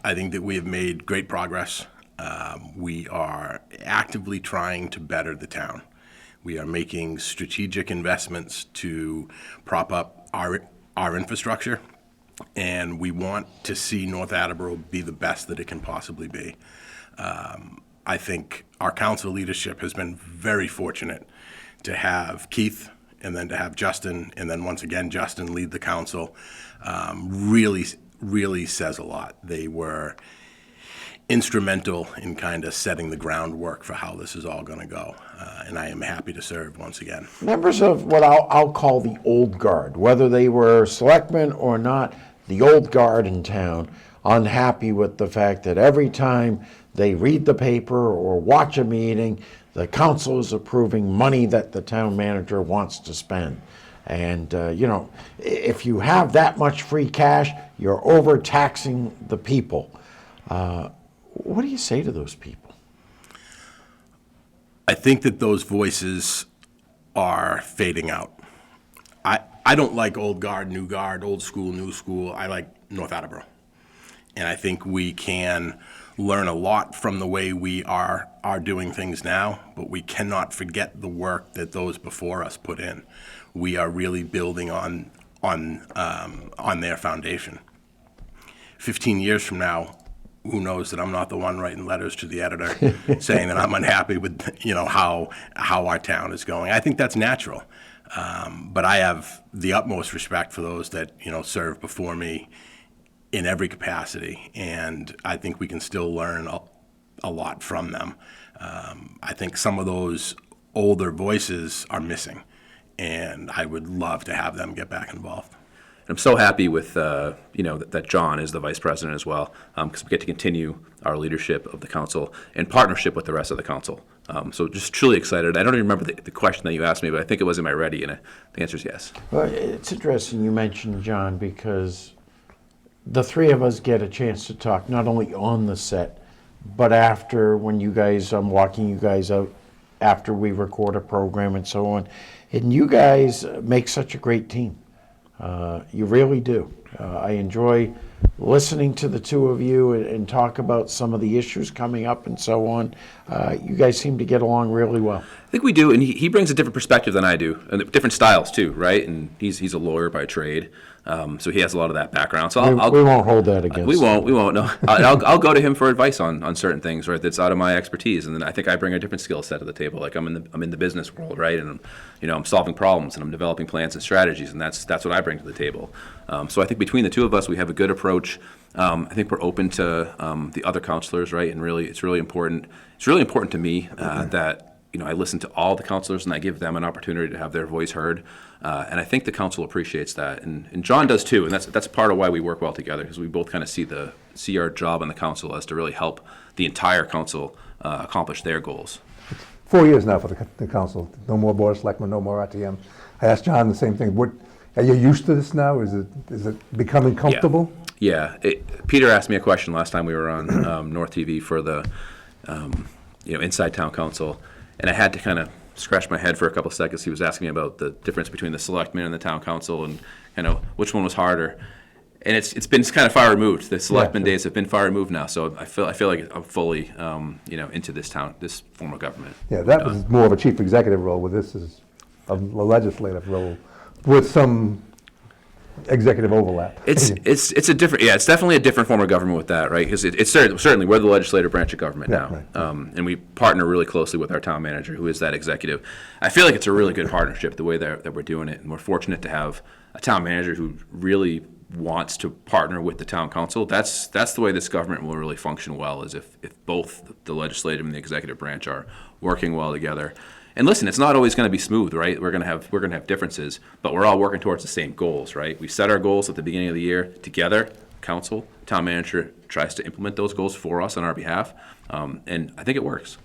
I think that we have made great progress. We are actively trying to better the town. We are making strategic investments to prop up our infrastructure, and we want to see North Attleboro be the best that it can possibly be. I think our council leadership has been very fortunate to have Keith and then to have Justin, and then once again Justin lead the council. Really says a lot. They were instrumental in kind of setting the groundwork for how this is all going to go, and I am happy to serve once again. Members of what I'll call the old guard, whether they were selectmen or not, the old guard in town, unhappy with the fact that every time they read the paper or watch a meeting, the council is approving money that the town manager wants to spend. And, if you have that much free cash, you're overtaxing the people. What do you say to those people? I think that those voices are fading out. I don't like old guard, new guard, old school, new school. I like North Attleboro. And I think we can learn a lot from the way we are doing things now, but we cannot forget the work that those before us put in. We are really building on their foundation. 15 years from now, who knows that I'm not the one writing letters to the editor saying that I'm unhappy with how our town is going. I think that's natural, but I have the utmost respect for those that served before me in every capacity, and I think we can still learn a lot from them. I think some of those older voices are missing, and I would love to have them get back involved. I'm so happy with that John is the vice president as well, because we get to continue our leadership of the council in partnership with the rest of the council. So just truly excited. I don't even remember the question that you asked me, but I think it was, am I ready? And the answer is yes. Well, it's interesting you mentioned John, because the three of us get a chance to talk not only on the set, but after, when I'm walking you guys out after we record a program and so on. And you guys make such a great team. You really do. I enjoy listening to the two of you and talk about some of the issues coming up and so on. You guys seem to get along really well. I think we do, and he brings a different perspective than I do, and different styles too, right? And he's a lawyer by trade, so he has a lot of that background. So we won't hold that against we won't. No, I'll go to him for advice on certain things, right? That's out of my expertise, and then I think I bring a different skill set to the table. Like I'm in the business world, right? And I'm solving problems and I'm developing plans and strategies, and that's what I bring to the table. So I think between the two of us, we have a good approach. I think we're open to the other counselors, right? And really, it's really important. It's really important to me that I listen to all the counselors and I give them an opportunity to have their voice heard. And I think the council appreciates that, and John does too. And that's part of why we work well together, because we both kind of see our job in the council as to really help the entire council accomplish their goals. 4 years now for the council. No more board of selectmen, no more RTM. I asked John the same thing. Are you used to this now? Is it becoming comfortable? Yeah. Peter asked me a question last time we were on North TV for the Inside Town Council, and I had to kind of scratch my head for a couple of seconds. He was asking me about the difference between the selectmen and the town council, and which one was harder. And it's been kind of far removed. The selectmen days have been far removed now, so I feel like I'm fully into this form of government. Yeah, that was more of a chief executive role. With this is a legislative role with some executive overlap. It's a different, it's definitely a different form of government with that, right? Because it's certainly we're the legislative branch of government now, right. And we partner really closely with our town manager, who is that executive. I feel like it's a really good partnership the way that we're doing it, and we're fortunate to have a town manager who really wants to partner with the town council. That's the way this government will really function well, is if both the legislative and the executive branch are working well together. And listen, it's not always going to be smooth, right? We're going to have differences, but we're all working towards the same goals, right? We set our goals at the beginning of the year together. Council, town manager tries to implement those goals for us on our behalf, and I think it works.